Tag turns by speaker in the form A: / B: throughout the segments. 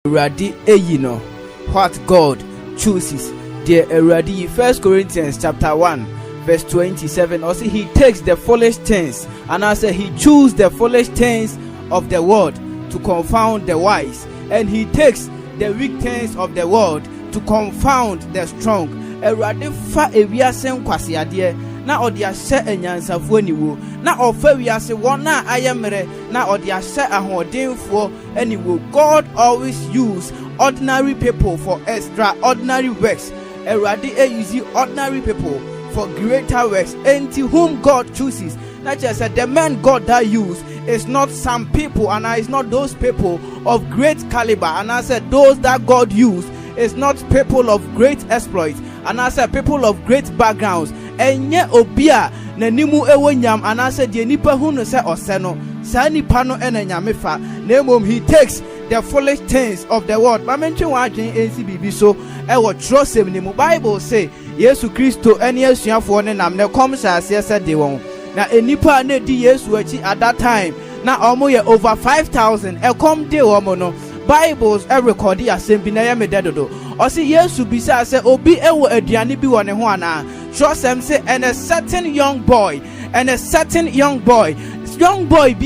A: Eradi eyino, what God chooses. Dear Eradi, 1 Corinthians chapter 1 verse 27. Also, he takes the foolish things, and I say he chooses the foolish things of the world to confound the wise, and he takes the weak things of the world to confound the strong. Eradi fa ewiase nkwase ade na ode ahye anyansafo aniwo, na ofa wiase won na ayemre na ode ahye ahodenfo aniwo. God always use ordinary people for extraordinary works. Eradi use ordinary people for greater works, and to whom God chooses. That just said, the man God that use is not some people, and it's not those people of great caliber. And I said, those that God used is not people of great exploits, and I said, people of great backgrounds. And yet obia na nimu ewo nyam, and I said, the nipa hu no se oseno sa nipa no ena nyamefa na mom he takes the foolish things of the world. Ma mentwe wa adwen ensi bibi so e wo trosem ni mu. Bible say Yesu Kristo ene asuafo ne nam ne kom sase se de won na enipa na di Yesu achi at that time na omo ye over 5,000 e kom de omo no. Bibles record asem na ye mededodo. O say Yesu bisa say obi ewo aduane bi wo ne ho ana. Trosem say and a certain young boy be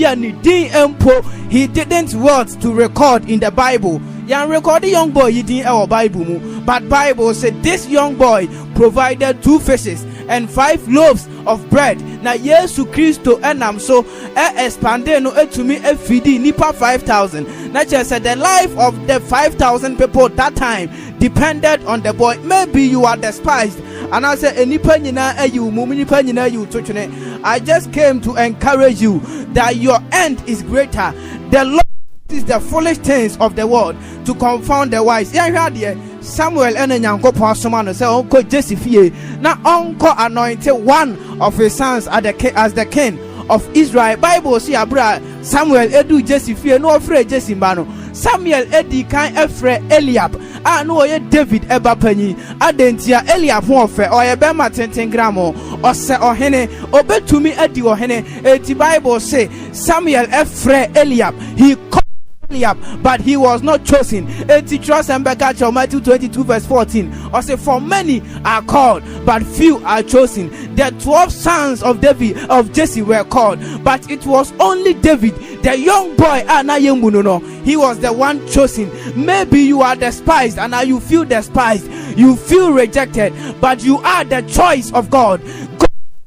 A: a din empo, he didn't want to record in the Bible. Yan record the young boy he didn't our Bible mu, but Bible said this young boy provided 2 fishes and 5 loaves of bread. Na Yesu Kristo enam so expande no etumi efidi nipa 5,000. Na just said the life of the 5,000 people that time depended on the boy. Maybe you are despised, and I said enipa nyina ayu mu nipa nyina ayu tochune. I just came to encourage you that your end is greater. The Lord is the foolish things of the world to confound the wise. Samuel and Nyankopon asoma say uncle Jesse fie na uncle anointed one of his sons as the king of Israel. Bible say abra Samuel edu Jesse fie no ofre Jesse mbano. Samuel edi kan efre Eliab no ye David eba panyi adentia Eliab ho ofe oye be ma tenten gramo ose ohene obetumi edi ohene. Eti Bible say Samuel efre Eliab, he Eliab, but he was not chosen. Matthew 22 verse 14. Or say, for many are called, but few are chosen. The 12 sons of David of Jesse were called, but it was only David, the young boy, he was the one chosen. Maybe you are despised, and now you feel despised, you feel rejected, but you are the choice of God.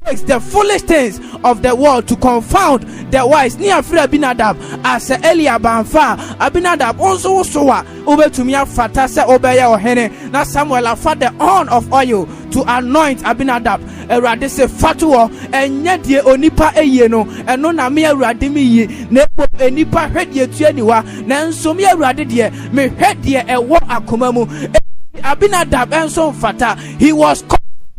A: The foolish things of the world to confound the wise. Ni afre Abinadab as Eliab anfa Abinadab also soa obetumia fata se obeya ohene na Samuel afa the horn of oil to anoint Abinadab. Erade se fatuo enye die onipa eye no eno na me Erade mi yi na enipa hwedie tuaniwa na nso me Erade die me hwedie ewo akoma mu. Abinadab enso fata, he was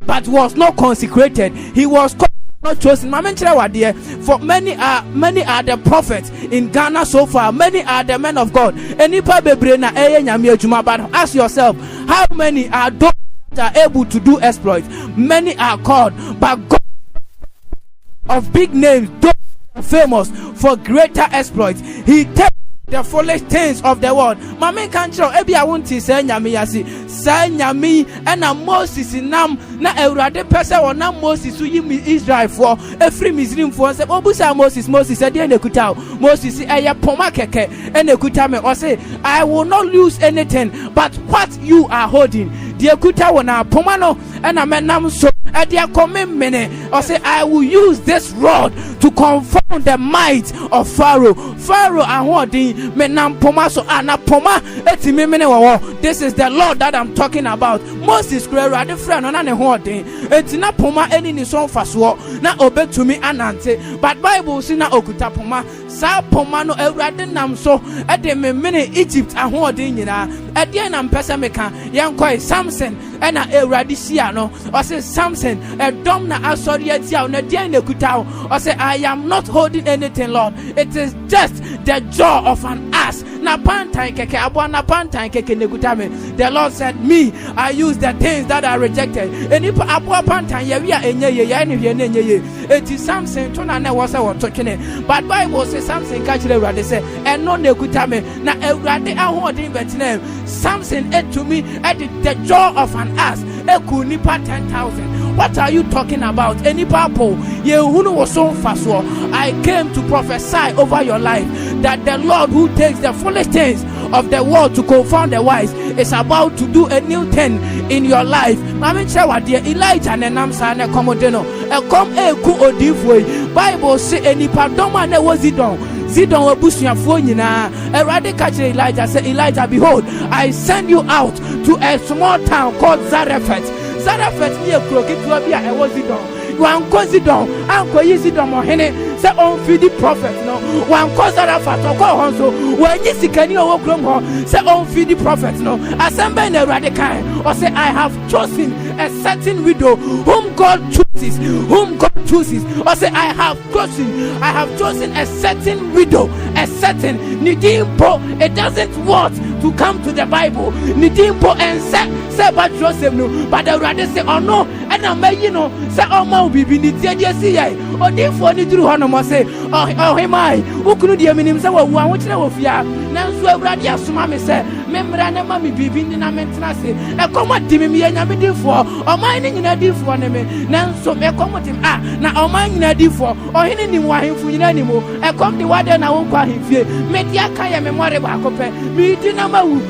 A: but was not consecrated. He was not chosen. For many are the prophets in Ghana so far. Many are the men of God. But ask yourself, how many are those that are able to do exploits? Many are called, but God of big names, those are famous for greater exploits. He takes the foolish things of the world. Mama can't show ebi I want to say nyami yasi say nyami and a Moses nam na Erade pesa or na Moses yi Israel for every Muslim for say obusa Moses said ene kuta Moses eya poma keke ene kuta me or say I will not lose anything but what you are holding. The kuta wona poma no and a menam so at their commitment or say I will use this rod to confound the might of Pharaoh and holding menam poma so ana poma eti memene wo. This is the Lord that I'm talking about. Moses krera de friend na ne holding eti na poma eni ni so faso na obetumi anante, but Bible say na okuta poma sa poma no Erade nam so e de memene Egypt aholding nyina e de na mpesa meka yankoi Samson e na Erade sia no or say Samson a dom na asori atia na de na kuta or say I am not holding anything, Lord. It is just the jaw of an ass. na pantan keke abwa na pantan keke negutame. The Lord said, me, I use the things that are rejected. Eni pa abwa pantan ye wi a enye ye ya ni hwe na enye ye. Eti Samson to na was a what talking. But Bible says Samson catch the Awurade say eno negutame na Awurade ahoden betinem. Samson ate to me at the jaw of an ass. Eku nipa 10,000. What are you talking about? Any people? Yehunu was so fast. I came to prophesy over your life that the Lord who takes the foolish things of the world to confound the wise is about to do a new thing in your life. Mami chewa dear Elijah ne namsa ne komodeno. Come eku odifwe. Bible say any pardoma ne wazidon. Zidon obusuafo nyina. Erade ka kire Elijah say, Elijah, behold, I send you out to a small town called Zarephath. Zarephath ni ekuro ketua bi a ewo Zidon. Wan ko Zidon, anko yi Zidon mo hene say on feed the prophet no. Wan ko Zarephath ko honso, wan yi sikani owo krom ho say on feed the prophet no. Asembe na Erade kan, or say I have chosen a certain widow whom God chooses, or say I have chosen a certain widow, a certain Nidimpo. It doesn't want to come to the Bible. Nidimpo and say but Joseph no, but the rather say oh no, and I may you know say oh my bibi Nidia see I or therefore ni through Hanoma say oh him I who could the minim say well which of ya now so Radia Sumami say membra na mami bibi na mentina say e come dimi me nya me for or mine in a di for na me now so me come tim na o man na di for o hene ni wa hemfu nyina ni mo e come the word na wo kwa hemfie me dia kan ya memory ba kope me di na ma wu.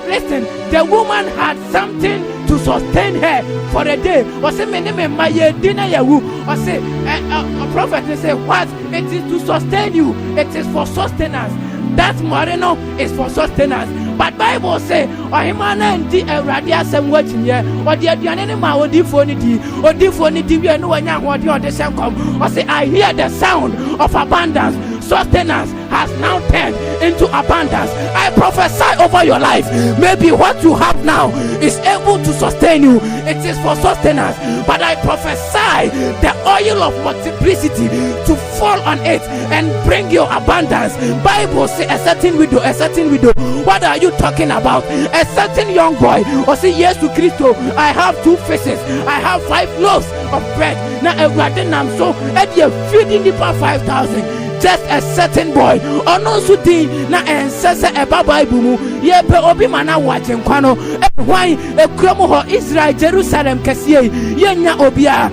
A: Listen, the woman had something to sustain her for a day. Or say me name my dinner ya wu. Or say a prophet say what? It is to sustain you. It is for sustenance. That moreno is for sustenance. But Bible say ohimana ndi Awurade asem wachinye odi aduane ne ma odi fo ni di we no anya hode odi senkom. Or say I hear the sound of abundance. Sustenance has now turned into abundance. I prophesy over your life. Maybe what you have now is able to sustain you. It is for sustenance. But I prophesy the oil of multiplicity to fall on it and bring you abundance. Bible say a certain widow. What are you talking about? A certain young boy. Or say yes to Christo. I have 2 fishes. I have 5 loaves of bread. Now a am so and you're feeding the 5,000. Just a certain boy ono sudi na ensese eba Bible mu ye pe obi mana waje nkwano hwan ekromo ho Israel Jerusalem kese ye nya obia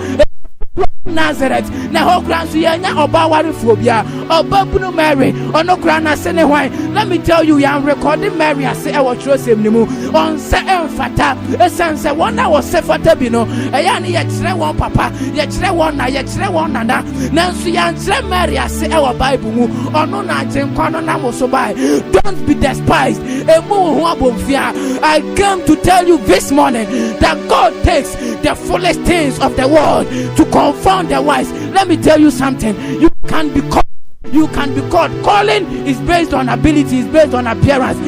A: Nazareth na ho kran so ye nya oba warefo bia oba bunu Mary ono kran na se ne hwan. Let me tell you, I'm recording Mary ase e wo trosem ni mu on se emfata esense one na wo se fata bi no eya ne ye kire won papa ye kire won na ye kire won nana nanso ya kire Mary ase e wo Bible mu ono na agenkwa no na mo so bai. Don't be despised. Emu ho abomfia. I came to tell you this morning that God takes the foolish things of the world to confound the wise. Let me tell you something. You can be called. Calling is based on ability, is based on appearance.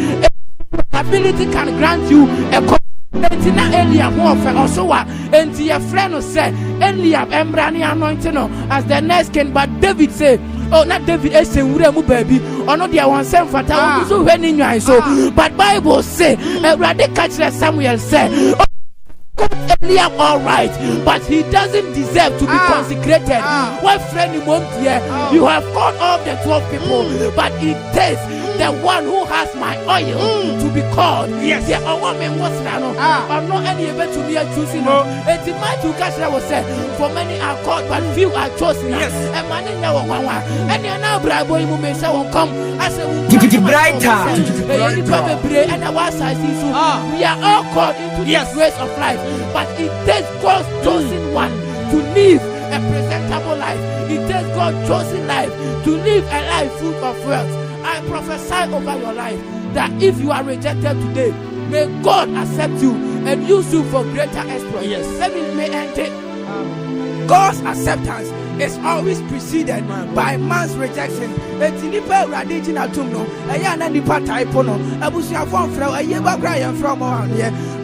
A: Ability can grant you a call. Eliab also and your friend said Eliab Embrani anointing as the next king, but David said, oh, not David, baby, or not the one sent for town. So when in your so, but Bible say, Radical Samuel said, Eliab all right, but he doesn't deserve to be consecrated. What friend you have called all the 12 people, but it takes the one who has my oil to be called. Yes, yeah, a woman was I'm not any able to be a choosing. It's in my two cash I was said, for many are called, but few are chosen. Yes, and man in our one, and you're now bribe boy who may say will come as a brighter. And I was I see so we are all called into the grace of life, but it takes God's chosen one to live a presentable life. It takes God's chosen life to live a life full of wealth. I prophesy over your life that if you are rejected today, may God accept you and use you for greater exploits. Yes. Let me end it. God's acceptance is always preceded by man's rejection.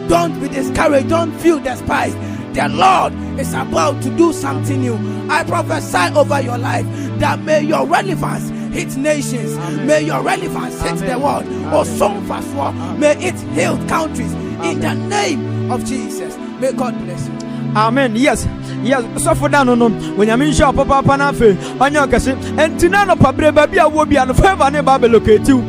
A: Don't be discouraged. Don't feel despised. The Lord is about to do something new. I prophesy over your life that may your relevance hit nations. May your relevance hit the world. May it heal countries in the name of Jesus. May God bless you.
B: Amen. Yes. So for that, no. When you mean shop, Papa Panafe, on your cassette, and Tinano Pabre, baby, I will be on the favor, never locate you.